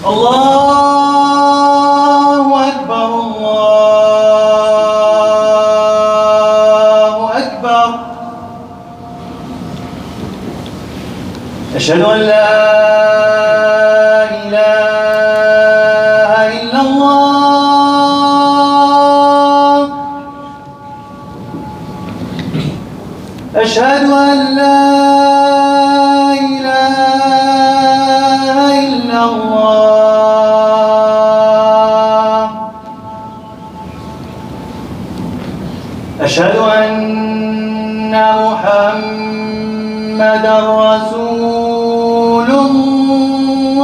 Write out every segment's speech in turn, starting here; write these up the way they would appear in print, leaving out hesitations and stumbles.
الله أكبر الله أكبر. أشهد أن لا إله إلا الله. أشهد أن لا إله إلا الله. أشهد أن محمدًا رسول الله.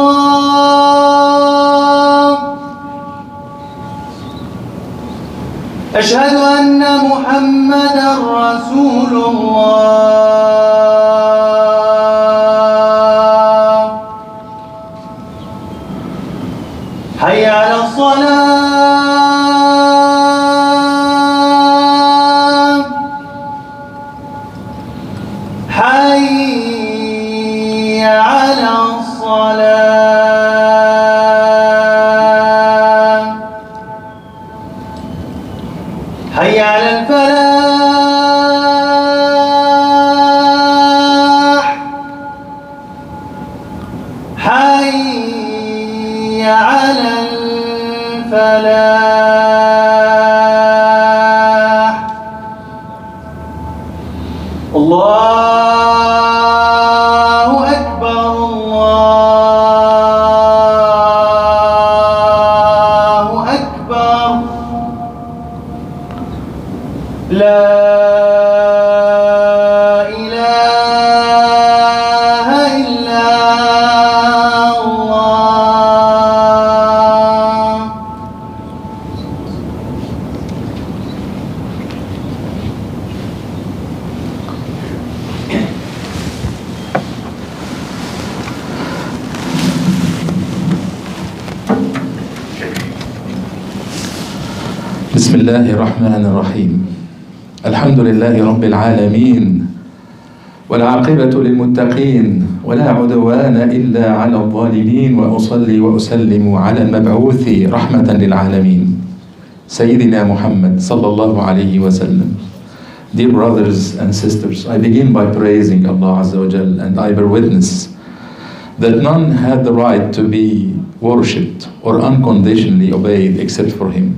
أشهد أن محمدًا رسول الله. حي على الصلاة. حي على الصلاة. حي على الفلاح. حي على الفلاح. الله أكبر الله أكبر. لا إله إلا الله. بسم الله الرحمن الرحيم. الحمد لله رب العالمين، والعاقبة للمتقين، ولا عدوان إلا على الظالمين، وأصلي وأسلم على المبعوث رحمة للعالمين سيدنا محمد صلى الله عليه وسلم. Dear brothers and sisters, I begin by praising Allah Azza wa Jal, and I bear witness that none had the right to be worshipped or unconditionally obeyed except for Him,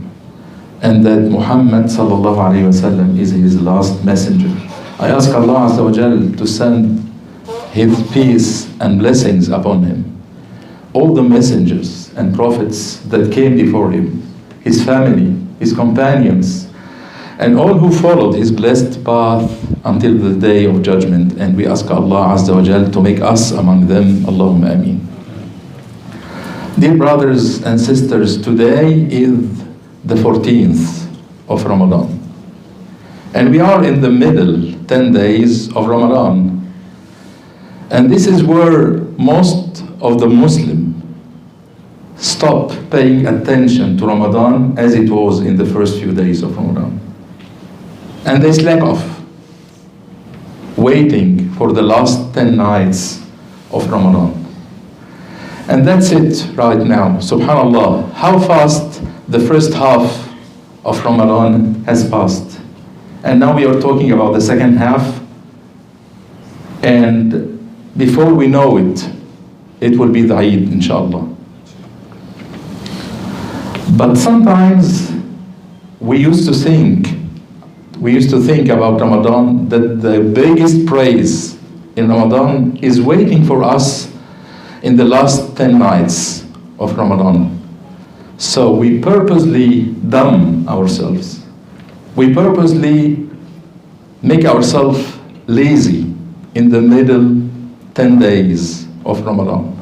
and that Muhammad sallallahu alayhi wasallam is his last messenger. I ask Allah Azza wa Jal to send His peace and blessings upon him, all the messengers and prophets that came before him, his family, his companions, and all who followed his blessed path until the day of judgment. And we ask Allah Azza wa Jal to make us among them. Allahumma ameen. Dear brothers and sisters, today is the 14th of Ramadan, and we are in the middle 10 days of Ramadan, and this is where most of the Muslims stop paying attention to Ramadan as it was in the first few days of Ramadan, and they slack off, waiting for the last 10 nights of Ramadan. And that's it right now. Subhanallah, how fast the first half of Ramadan has passed. And now we are talking about the second half. And before we know it, it will be the Eid, inshallah. But sometimes we used to think about Ramadan that the biggest praise in Ramadan is waiting for us in the last 10 nights of Ramadan. So we purposely numb ourselves. We purposely make ourselves lazy in the middle 10 days of Ramadan.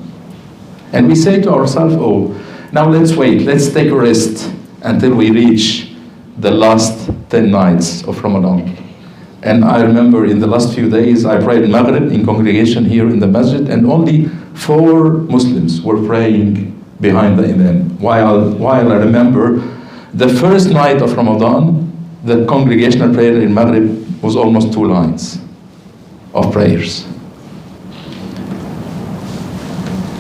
And we say to ourselves, oh, now let's wait, let's take a rest until we reach the last 10 nights of Ramadan. And I remember in the last few days, I prayed Maghrib in congregation here in the masjid, and only 4 Muslims were praying behind the Imam. While I remember the first night of Ramadan, the congregational prayer in Maghrib was almost 2 lines of prayers.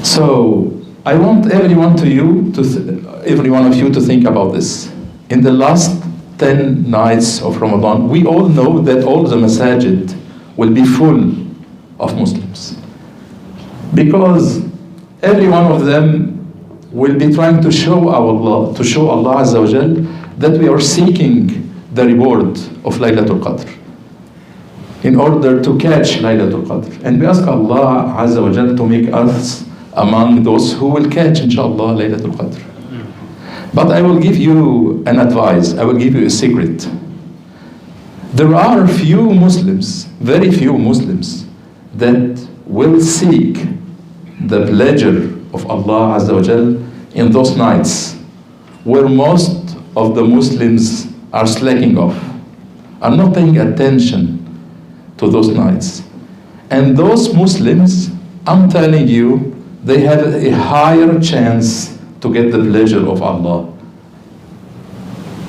So I want every one of you to think about this. In the last 10 nights of Ramadan, we all know that all the masajid will be full of Muslims. Because every one of them will be trying to show Allah Azza wa Jal that we are seeking the reward of Laylatul Qadr in order to catch Laylatul Qadr. And we ask Allah Azza wa Jal to make us among those who will catch, inshallah, Laylatul Qadr. But I will give you an advice, I will give you a secret. There are few Muslims, very few Muslims, that will seek the pleasure of Allah Azza wa Jal in those nights where most of the Muslims are slacking off, are not paying attention to those nights. And those Muslims, I'm telling you, they have a higher chance to get the pleasure of Allah,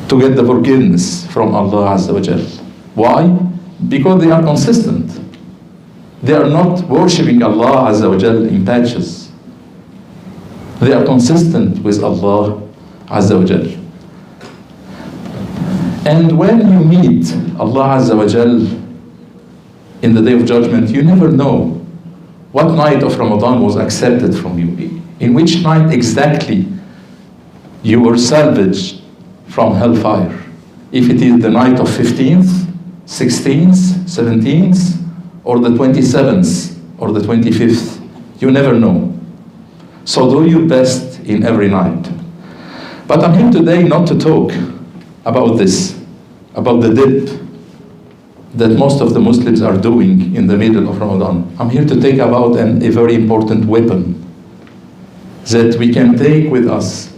to get the forgiveness from Allah Azza wa Jal. Why? Because they are consistent. They are not worshipping Allah Azza wa Jal in patches. They are consistent with Allah Azza wa Jal. And when you meet Allah Azza wa Jal in the Day of Judgment, you never know what night of Ramadan was accepted from you, in which night exactly you were salvaged from hellfire. If it is the night of 15th, 16th, 17th, or the 27th, or the 25th, you never know. So do your best in every night. But I'm here today not to talk about this, about the dip that most of the Muslims are doing in the middle of Ramadan. I'm here to talk about a very important weapon that we can take with us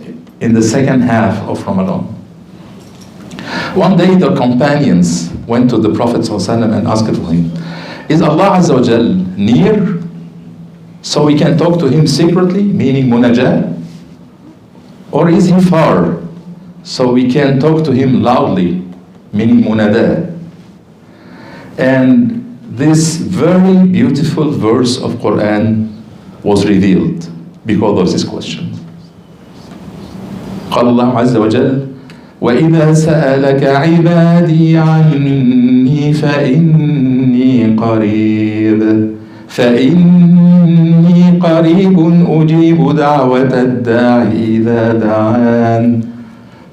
in the second half of Ramadan. One day the companions went to the Prophet ﷺ and asked for him, is Allah Azza wa Jal near so we can talk to him secretly, meaning munajah? Or is he far so we can talk to him loudly, meaning munadah? And this very beautiful verse of Quran was revealed because of this question. قال الله عز وجل وإذا سألك عبادي عني فإني قريب أجيب دعوة الداعي إذا دعان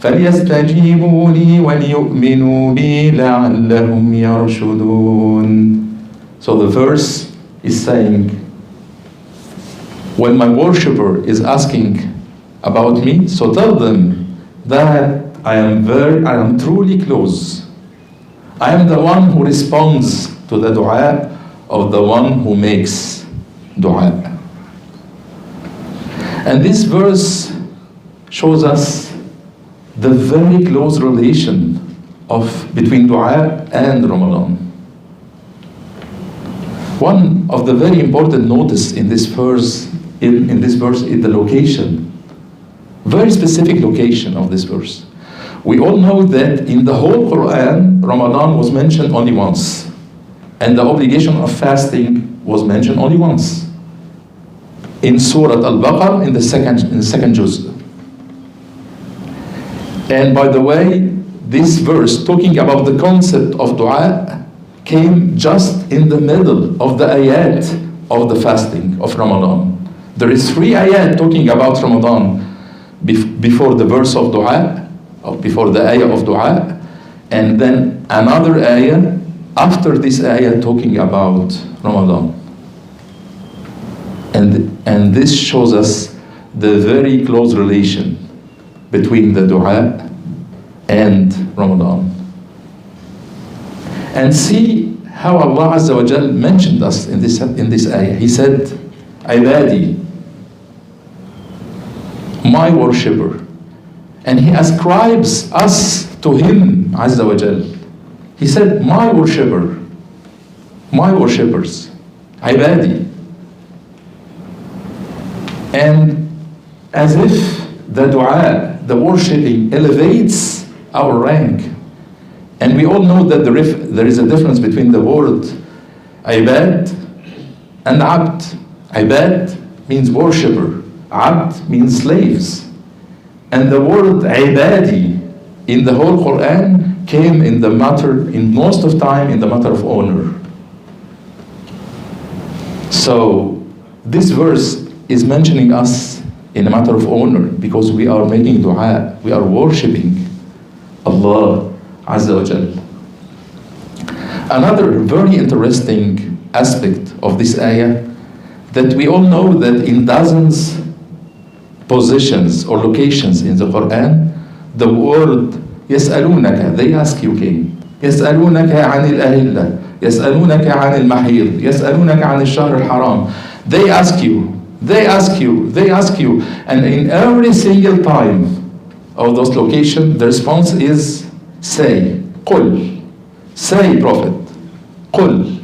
فليستجيبوا لي وليؤمنوا بي لعلهم يرشدون. So the verse is saying, when my worshipper is asking about me, so tell them that I am truly close. I am the one who responds to the dua of the one who makes dua. And this verse shows us the very close relation between dua and Ramadan. One of the very important notice in this verse is the location, very specific location of this verse. We all know that in the whole Quran, Ramadan was mentioned only once, and the obligation of fasting was mentioned only once. In Surah Al-Baqarah, in the second juz. And by the way, this verse talking about the concept of dua came just in the middle of the ayat of the fasting of Ramadan. There is 3 ayat talking about Ramadan before the verse of dua, or before the ayah of dua, and then another ayah after this ayah talking about Ramadan. And this shows us the very close relation between the dua and Ramadan. And see how Allah Azza wa Jal mentioned us in this ayah. He said, Ibadi, my worshipper. And he ascribes us to him, Azza wa Jal. He said, my worshipper, my worshippers, Ibadi. And as if the dua, the worshipping, elevates our rank. And we all know that there is a difference between the word ibad and abd. Ibad means worshipper, Abd means slaves. And the word ibadi in the whole Quran came in the matter, in most of time, in the matter of honor. So this verse is mentioning us in a matter of honor because we are making dua, we are worshipping Allah Azza wa Jal. Another very interesting aspect of this ayah, that we all know that in dozens positions or locations in the Quran, the word يسألونك, they ask you, King. يسألونك عن الأهلة, يسألونك عن المحيض, يسألونك عن الشهر الحرام. They ask you, they ask you, they ask you. And in every single time of those locations, the response is say, قل. Say, Prophet, قل.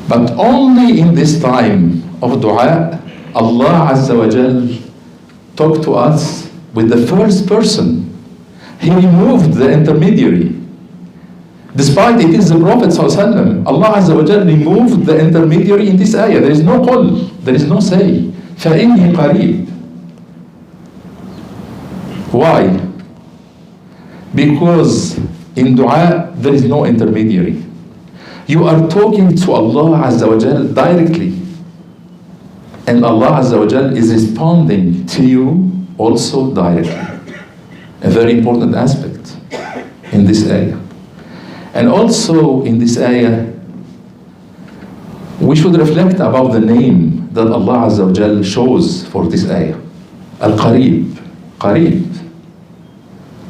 But only in this time of dua, Allah Azza wa Jal talked to us with the first person. He removed the intermediary. Despite it is the Prophet ﷺ, Allah Azza wa Jal removed the intermediary in this ayah. There is no qul, there is no say. فإنه قريب. Why? Because in dua there is no intermediary. You are talking to Allah Azza wa Jal directly. And Allah Azza wa Jal is responding to you also directly. A very important aspect in this ayah. And also in this ayah, we should reflect about the name that Allah Azza wa Jal shows for this ayah. Al-Qarib. Qarib.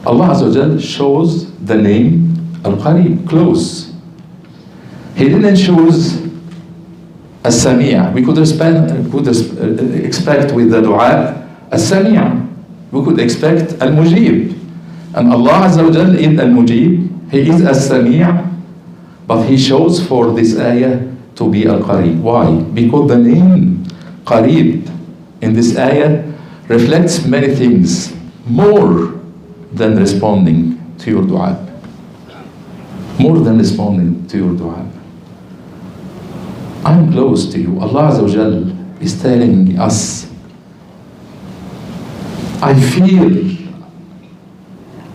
Allah Azza wa Jal shows the name Al-Qarib, close. He didn't choose As-Sami'. We could expect with the dua As-Sami'. We could expect Al-Mujib. And Allah Azza wa Jal is Al-Mujib. He is As-Sami'. But He chose for this ayah to be Al-Qarib. Why? Because the name Qarib in this ayah reflects many things more than responding to your dua. More than responding to your dua. I'm close to you. Allah Azza wa Jal is telling us, I feel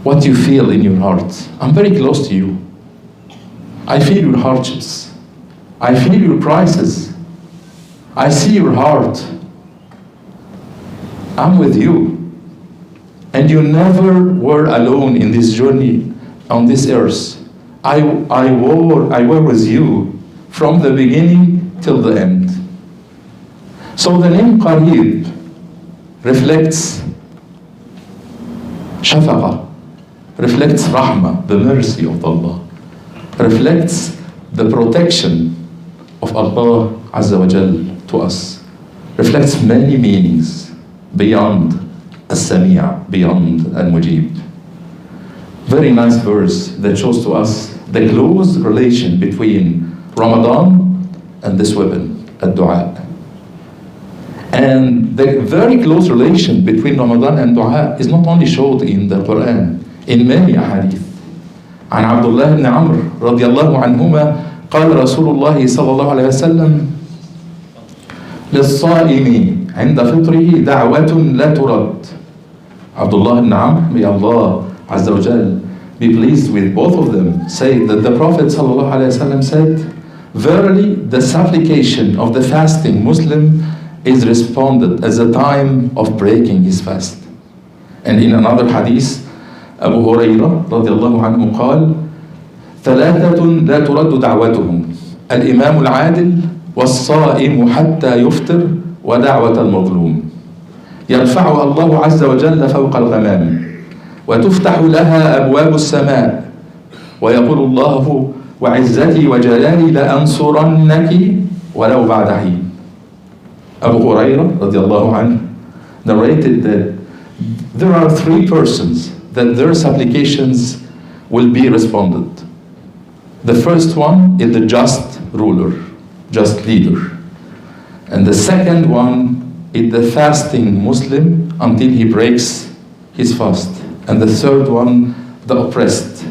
what you feel in your heart. I'm very close to you. I feel your hardships. I feel your crisis. I see your heart. I'm with you. And you never were alone in this journey on this earth. I were with you from the beginning till the end. So the name Qarib reflects shafaqa, reflects rahmah, the mercy of Allah, reflects the protection of Allah Azza wa Jal to us, reflects many meanings beyond As-Sami', beyond Al-Mujib. Very nice verse that shows to us the close relation between Ramadan and this weapon, ad-du'a. And the very close relation between Ramadan and dua is not only showed in the Quran, in many ahadith. عن عبد الله بن عمرو رضي الله عنهما قال رسول الله صلى الله عليه وسلم للصائم عند فطره دعوة لا ترد. Abdullah ibn Amr, may Allah Azza wa Jal be pleased with both of them, say that the Prophet sallallahu alaihi wasallam said, verily the supplication of the fasting Muslim is responded at the time of breaking his fast. And in another hadith, Abu Hurairah radiallahu anhu قال ثلاثة لا ترد دعوتهم الإمام العادل والصائم حتى يفطر ودعوة المظلوم يرفعها الله عز وجل فوق الغمام وتفتح لها أبواب السماء ويقول الله وعزتي وجلالي لأنصرنك ولو بعد حين. Abu Hurairah radiallahu anhu narrated that there are three persons that their supplications will be responded. The first one is the just ruler, just leader. And the second one is the fasting Muslim until he breaks his fast. And the third one, the oppressed.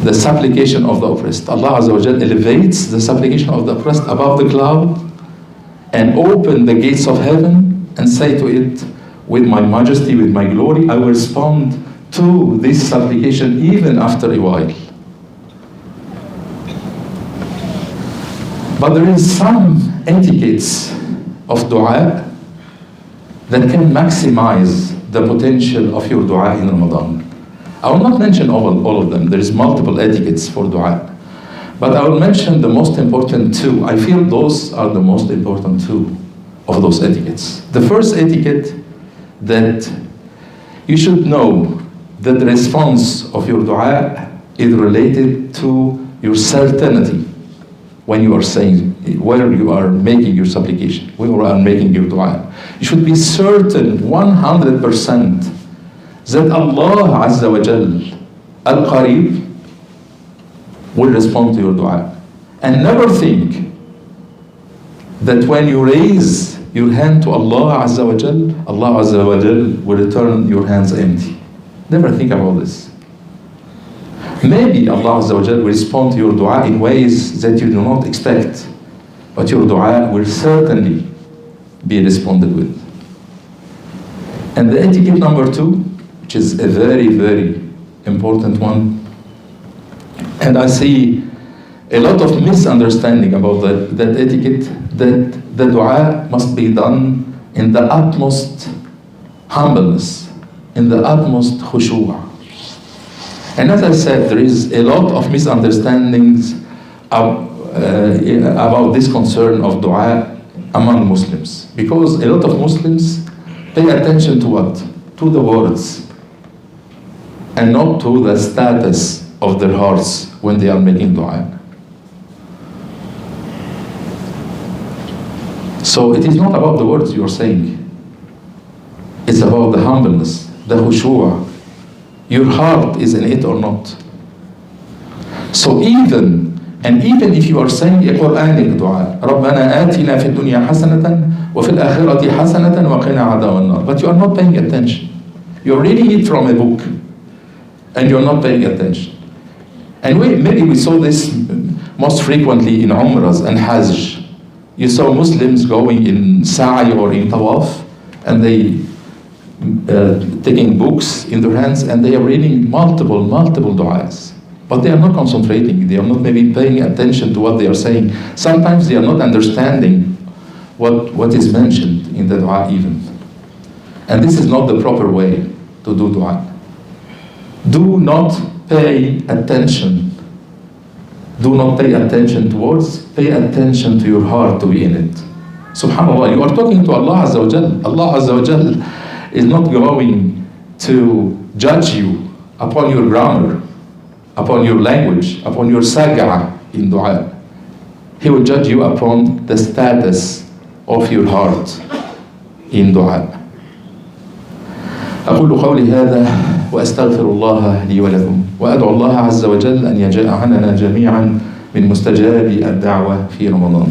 The supplication of the oppressed. Allah Azza wa Jal elevates the supplication of the oppressed above the cloud, and open the gates of heaven and say to it, with my majesty, with my glory, I will respond to this supplication even after a while. But there is some etiquettes of dua that can maximize the potential of your dua in Ramadan. I will not mention all of them. There is multiple etiquettes for dua. But I will mention the most important two. I feel those are the most important two of those etiquettes. The first etiquette, that you should know that the response of your dua is related to your certainty when you are saying, where you are making your supplication, when you are making your dua. You should be certain 100% that Allah Azza wa Jal, Al-Qarib, will respond to your dua. And never think that when you raise your hand to Allah Azza wa Jal, Allah Azza wa Jal will return your hands empty. Never think about this. Maybe Allah Azza wa Jal will respond to your dua in ways that you do not expect, but your dua will certainly be responded with. And the etiquette number two, which is a very, very important one, and I see a lot of misunderstanding about that etiquette, that the dua must be done in the utmost humbleness, in the utmost khushu'. And as I said, there is a lot of misunderstandings about this concern of dua among Muslims. Because a lot of Muslims pay attention to what? To the words, and not to the status of their hearts when they are making dua. So it is not about the words you are saying. It's about the humbleness, the khushu'. Your heart is in it or not. So even if you are saying a Quranic dua, رَبَّنَا آتِنَا فِي الدُّنْيَا حَسَنَةً وَفِي الْآخِرَةِ حَسَنَةً وَقِنَا عَذَابَ النَّارِ, but you are not paying attention. You're reading it from a book, and you're not paying attention. And maybe we saw this most frequently in Umrahs and Hajj. You saw Muslims going in Sa'i or in Tawaf, and they taking books in their hands, and they are reading multiple du'as. But they are not concentrating, they are not maybe paying attention to what they are saying. Sometimes they are not understanding what is mentioned in the dua even. And this is not the proper way to do dua. Do not pay attention. Do not pay attention to words, pay attention to your heart to be in it. SubhanAllah, you are talking to Allah Azza wa Jal. Allah Azza wa Jal is not going to judge you upon your grammar, upon your language, upon your sag'a in dua. He will judge you upon the status of your heart in dua. أقول قولي هذا وأستغفر الله لي ولكم وأدعو الله عز وجل أن يجعلنا جميعا من مستجاب الدعوة في رمضان.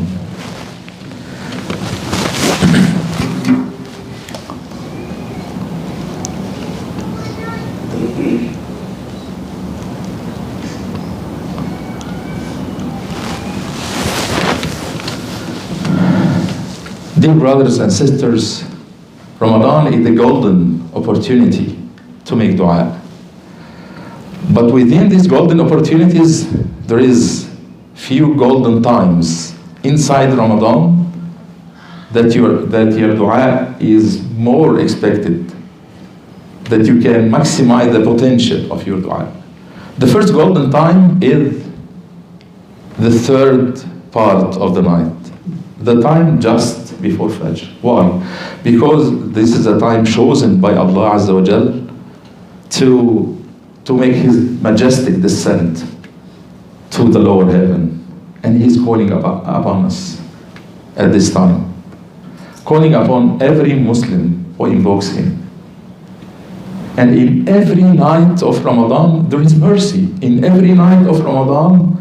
Dear brothers and sisters, Ramadan is the golden opportunity to make dua. But within these golden opportunities, there is few golden times inside Ramadan that your dua is more expected, that you can maximize the potential of your dua. The first golden time is the third part of the night, the time just before Fajr. Why? Because this is a time chosen by Allah Azza wa Jal to make His majestic descent to the lower heaven. And He's calling upon us at this time, calling upon every Muslim who invokes Him. And in every night of Ramadan, there is mercy. In every night of Ramadan,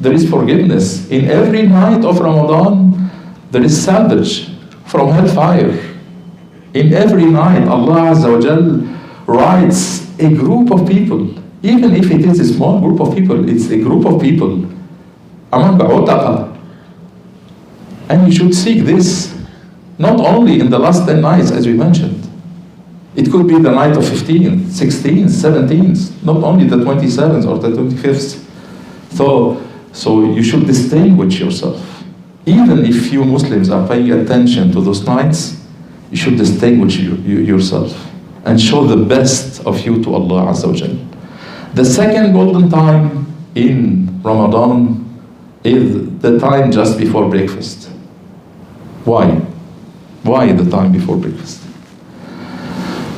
there is forgiveness. In every night of Ramadan, there is salvage from hellfire. In every night, Allah Azza wa Jal writes a group of people, even if it is a small group of people, it's a group of people among the utaqa. And you should seek this Not only in the last 10 nights, as we mentioned. It could be the night of 15th, 16th, 17th, not only the 27th or the 25th. So you should distinguish yourself. Even if you Muslims are paying attention to those nights, you should distinguish yourself and show the best of you to Allah Azza wa Jal. The second golden time in Ramadan is the time just before breakfast. Why? Why the time before breakfast?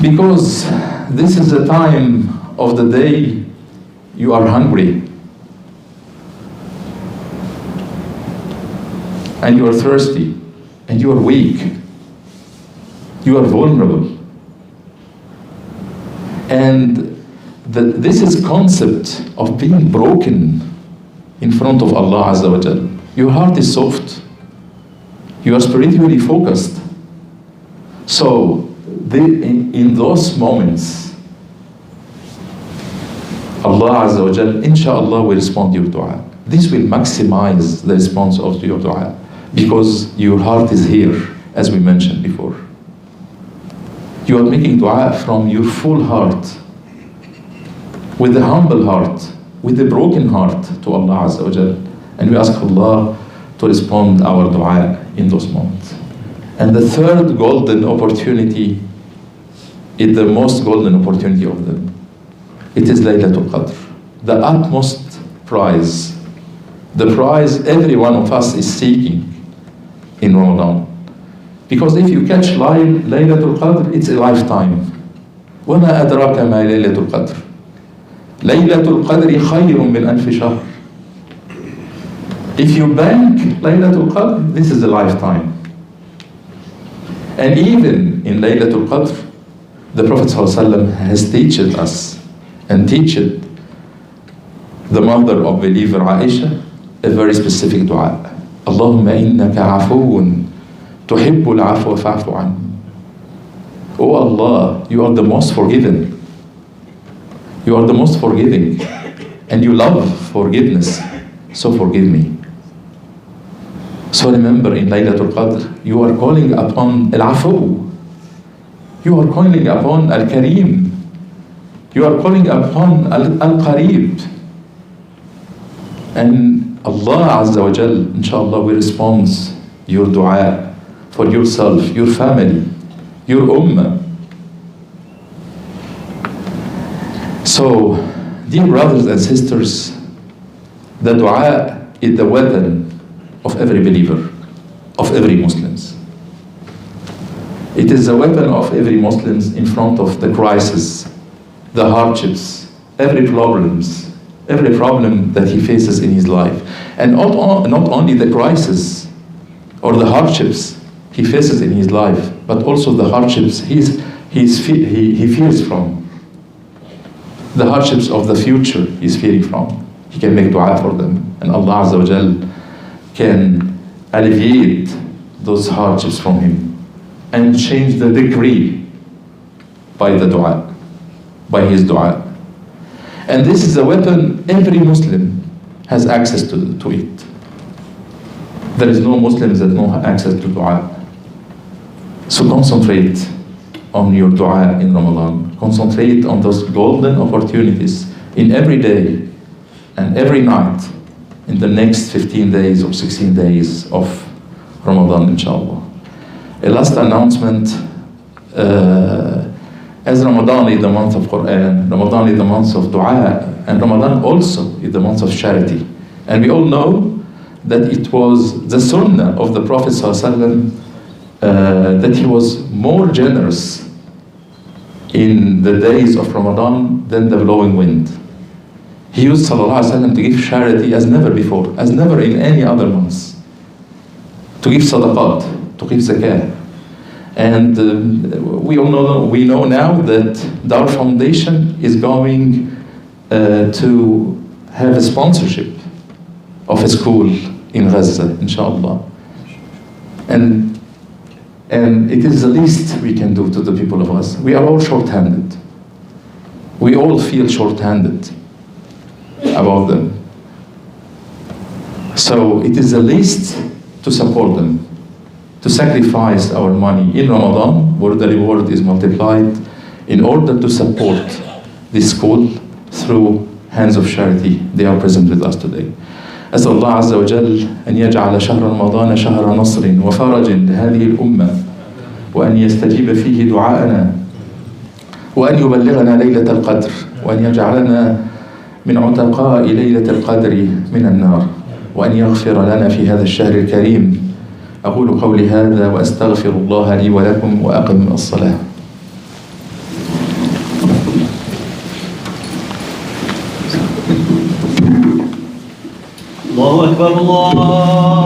Because this is the time of the day you are hungry and you are thirsty and you are weak, you are vulnerable. And this is concept of being broken in front of Allah Azza wa Jal. Your heart is soft. You are spiritually focused. So in those moments, Allah Azza wa Jal, inshallah, will respond to your dua. This will maximize the response of your dua because your heart is here, as we mentioned before. You are making dua from your full heart, with a humble heart, with a broken heart to Allah Azza wa Jal. And we ask Allah to respond our dua in those moments. And the third golden opportunity is the most golden opportunity of them. It is Laylatul Qadr, the utmost prize, the prize every one of us is seeking in Ramadan. Because if you catch Laylatul Qadr, it's a lifetime. وَمَا أَدْرَاكَ مَا لَيْلَةُ الْقَدْرِ لَيْلَةُ الْقَدْرِ خَيْرٌ مِّنْ أَلْفِ شَهْرٍ. If you bank Laylatul Qadr, this is a lifetime. And even in Laylatul Qadr, the Prophet ﷺ has taught us and taught the mother of believer Aisha a very specific dua. Allahumma innaka afuun tuhibbul afwa fa'fu anni. Oh Allah, you are the most forgiving. You are the most forgiving. And you love forgiveness. So forgive me. So remember, in Laylatul Qadr, you are calling upon Al-Afu. You are calling upon Al-Kareem. You are calling upon Al-Qareeb. And Allah Azza wa Jal, inshallah, will respond your dua for yourself, your family, your ummah. So, dear brothers and sisters, the dua is the weapon of every believer, of every Muslims. It is the weapon of every Muslim in front of the crisis, the hardships, every problem that he faces in his life. And not only the crisis or the hardships he faces in his life, but also the hardships he fears from. The hardships of the future he's fearing from. He can make dua for them. And Allah Azza wa Jal can alleviate those hardships from him and change the decree by the dua, by his dua. And this is a weapon every Muslim has access to it. There is no Muslims that no access to dua. So concentrate on your dua in Ramadan. Concentrate on those golden opportunities in every day and every night in the next 15 days or 16 days of Ramadan, inshallah. A last announcement, as Ramadan is the month of Quran, Ramadan is the month of dua, and Ramadan also is the month of charity. And we all know that it was the sunnah of the Prophet ﷺ that he was more generous in the days of Ramadan than the blowing wind. He used ﷺ to give charity as never before, as never in any other months. To give sadaqat, to give zakah. And we know now that Dar Foundation is going to have a sponsorship of a school in Gaza, inshallah. And it is the least we can do to the people of Gaza. We are all short-handed. We all feel short-handed about them. So it is the least to support them. to sacrifice our money in Ramadan, where the reward is multiplied, in order to support this school through hands of charity. They are present with us today. أسأل الله عز وجل أن يجعل شهر رمضان شهر نصر وفرج لهذه الأمة، وأن يستجيب فيه دعاءنا، وأن يبلغنا ليلة القدر، وأن يجعلنا من عتقاء ليلة القدر من النار، وأن يغفر لنا في هذا الشهر الكريم. أقول قولي هذا وأستغفر الله لي ولكم وأقم الصلاة. الله أكبر الله